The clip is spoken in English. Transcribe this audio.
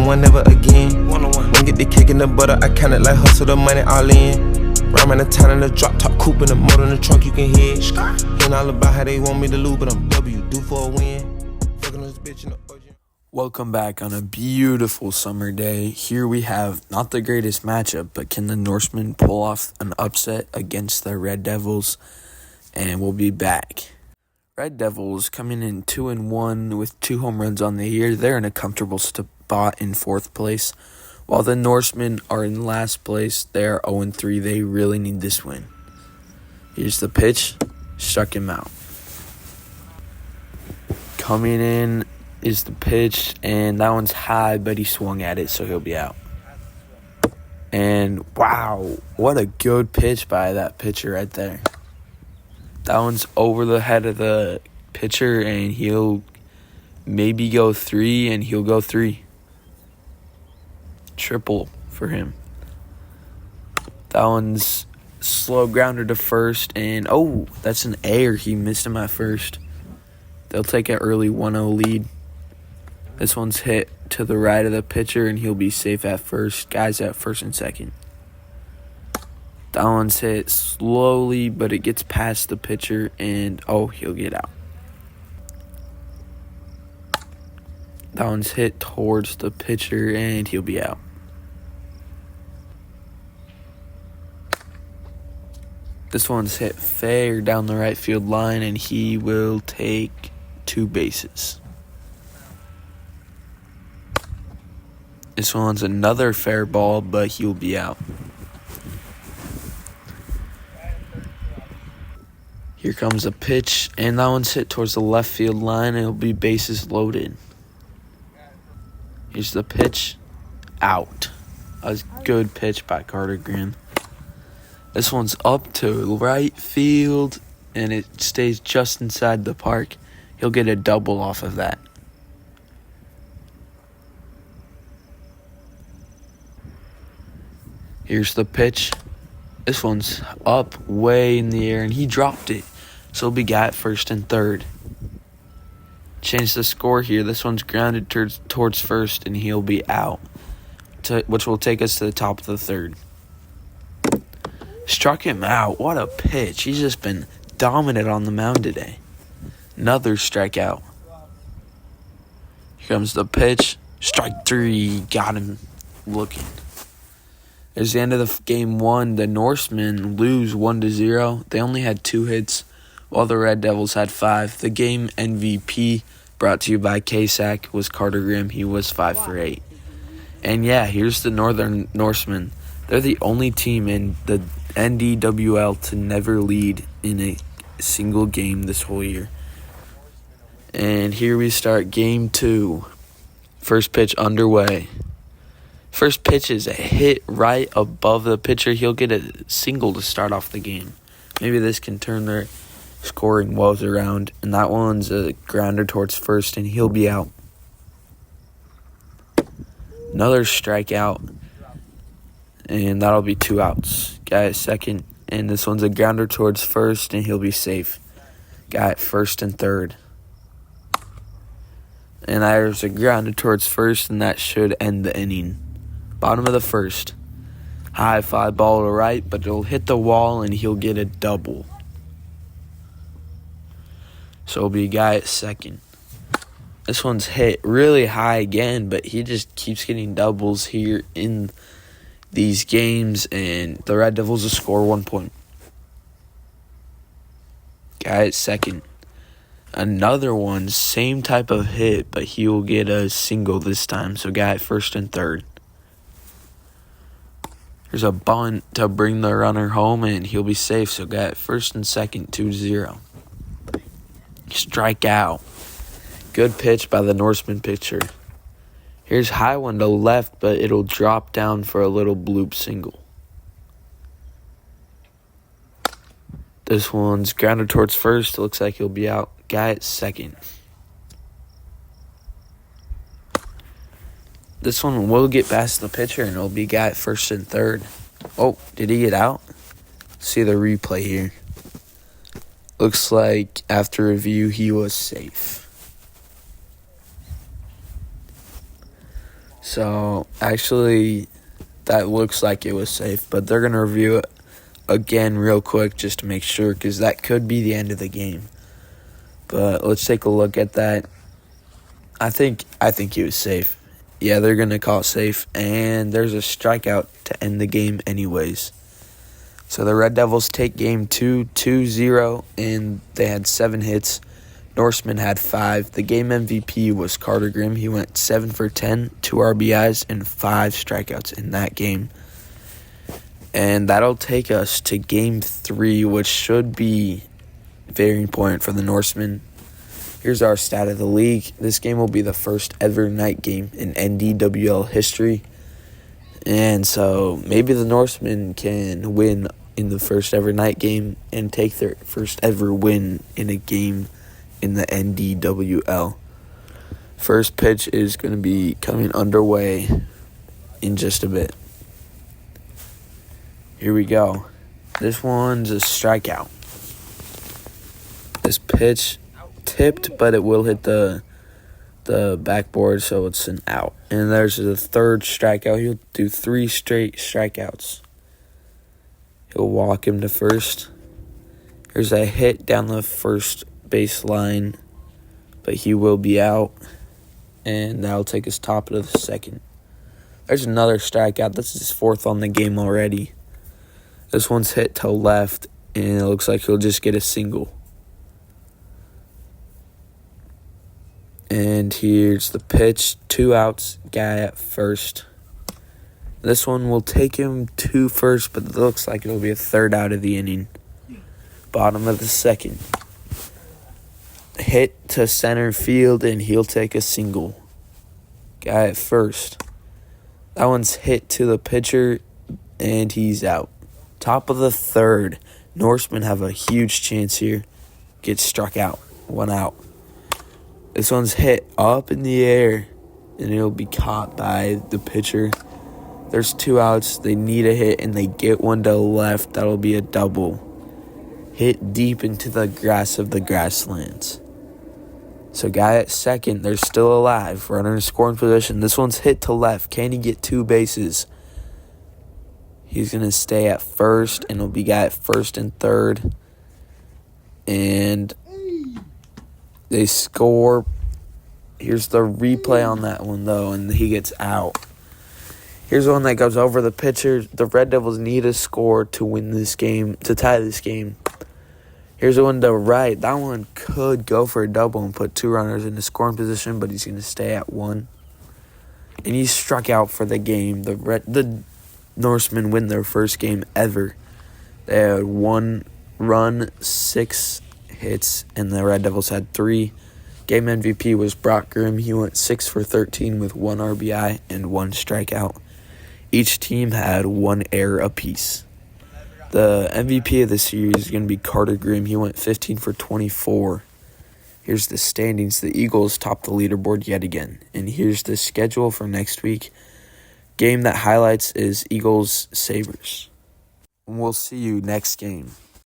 one-on-one, never again. One-on-one. When get the cake in the butter, I count it like hustle the money all in. Rhyming the town in the drop top coupe in the motor in the trunk, you can hear it. Ain't all about how they want me to lose, but I'm W, due for a win. Fucking this bitch in the origin. Welcome back on a beautiful summer day. Here we have not the greatest matchup, but can the Norsemen pull off an upset against the Red Devils? And we'll be back. Red Devils coming in 2-1 with 2 home runs on the year. They're in a comfortable spot in 4th place. While the Norsemen are in last place, they are 0-3. They really need this win. Here's the pitch. Struck him out. Coming in is the pitch, and that one's high, but he swung at it, so he'll be out. And wow, what a good pitch by that pitcher right there. That one's over the head of the pitcher, and he'll maybe go 3, and he'll go 3. Triple for him. That one's slow grounder to first, and oh, that's an error. He missed him at first. They'll take an early 1-0 lead. This one's hit to the right of the pitcher, and he'll be safe at first. Guys at first and second. That one's hit slowly, but it gets past the pitcher, and oh, he'll get out. That one's hit towards the pitcher, and he'll be out. This one's hit fair down the right field line, and he will take 2 bases. This one's another fair ball, but he'll be out. Here comes a pitch, and that one's hit towards the left field line, and it'll be bases loaded. Here's the pitch. Out. A good pitch by Carter Graham. This one's up to right field, and it stays just inside the park. He'll get a double off of that. Here's the pitch. This one's up way in the air, and he dropped it. So we got first and third. Change the score here. This one's grounded towards first, and he'll be out, which will take us to the top of the third. Struck him out. What a pitch. He's just been dominant on the mound today. Another strikeout. Here comes the pitch. Strike 3. Got him looking. There's the end of the game 1. The Norsemen lose 1-0. They only had 2 hits, while the Red Devils had 5. The game MVP, brought to you by KSAC, was Carter Graham. He was 5 for 8. And yeah, here's the Northern Norsemen. They're the only team in the NDWL to never lead in a single game this whole year. And here we start game 2. First pitch underway. First pitch is a hit right above the pitcher. He'll get a single to start off the game. Maybe this can turn their scoring woes around. And that one's a grounder towards first, and he'll be out. Another strikeout, and that'll be 2 outs. Guy at second, and this one's a grounder towards first, and he'll be safe. Guy at first and third. And there's a grounder towards first, and that should end the inning. Bottom of the first. High fly ball to right, but it'll hit the wall, and he'll get a double. So it'll be a guy at second. This one's hit really high again, but he just keeps getting doubles here in these games, and the Red Devils will score 1 point. Guy at second. Another one, same type of hit, but he will get a single this time. So guy at first and third. There's a bunt to bring the runner home, and he'll be safe. So guy at first and second, 2-0. Strike out. Good pitch by the Norseman pitcher. Here's high one to left, but it'll drop down for a little bloop single. This one's grounded towards first. It looks like he'll be out. Guy at second. This one will get past the pitcher, and it'll be guy at first and third. Oh, did he get out? See the replay here. Looks like after review, he was safe. So, actually, that looks like it was safe, but they're going to review it again real quick just to make sure, because that could be the end of the game. But let's take a look at that. I think he was safe. Yeah, they're going to call it safe, and there's a strikeout to end the game anyways. So the Red Devils take game 2, 2-0, and they had 7 hits. Norsemen had 5. The game MVP was Carter Grimm. He went 7 for 10, 2 RBIs, and 5 strikeouts in that game. And that'll take us to game 3, which should be very important for the Norsemen. Here's our stat of the league. This game will be the first ever night game in NDWL history. And so maybe the Norsemen can win in the first ever night game and take their first ever win in a game in the NDWL. First pitch is going to be coming underway in just a bit. Here we go. This one's a strikeout. This pitch tipped, but it will hit the backboard, so it's an out. And there's the third strikeout. He'll do 3 straight strikeouts. He'll walk him to first. Here's a hit down the first baseline, but he will be out, and that'll take us top of the second. There's another strikeout. That's his 4th on the game already. This one's hit to left, and it looks like he'll just get a single. And here's the pitch. 2 outs, guy at first. This one will take him to first, but it looks like it'll be a 3rd out of the inning. Bottom of the second. Hit to center field, and he'll take a single. Guy at first. That one's hit to the pitcher, and he's out. Top of the 3rd. Norsemen have a huge chance here. Gets struck out. 1 out. This one's hit up in the air, and it'll be caught by the pitcher. There's 2 outs. They need a hit, and they get one to left. That'll be a double. Hit deep into the grass of the grasslands. So guy at second, they're still alive. Runner in scoring position. This one's hit to left. Can he get 2 bases? He's going to stay at first, and it'll be guy at first and third. And they score. Here's the replay on that one, though, and he gets out. Here's one that goes over the pitcher. The Red Devils need a score to win this game, to tie this game. Here's the one to right. That one could go for a double and put 2 runners in the scoring position, but he's going to stay at 1. And he's struck out for the game. The Norsemen win their first game ever. They had 1 run, 6 hits, and the Red Devils had 3. Game MVP was Brock Grimm. He went 6 for 13 with 1 RBI and 1 strikeout. Each team had 1 error apiece. The MVP of the series is going to be Carter Grimm. He went 15 for 24. Here's the standings. The Eagles topped the leaderboard yet again. And here's the schedule for next week. Game that highlights is Eagles-Sabres. We'll see you next game.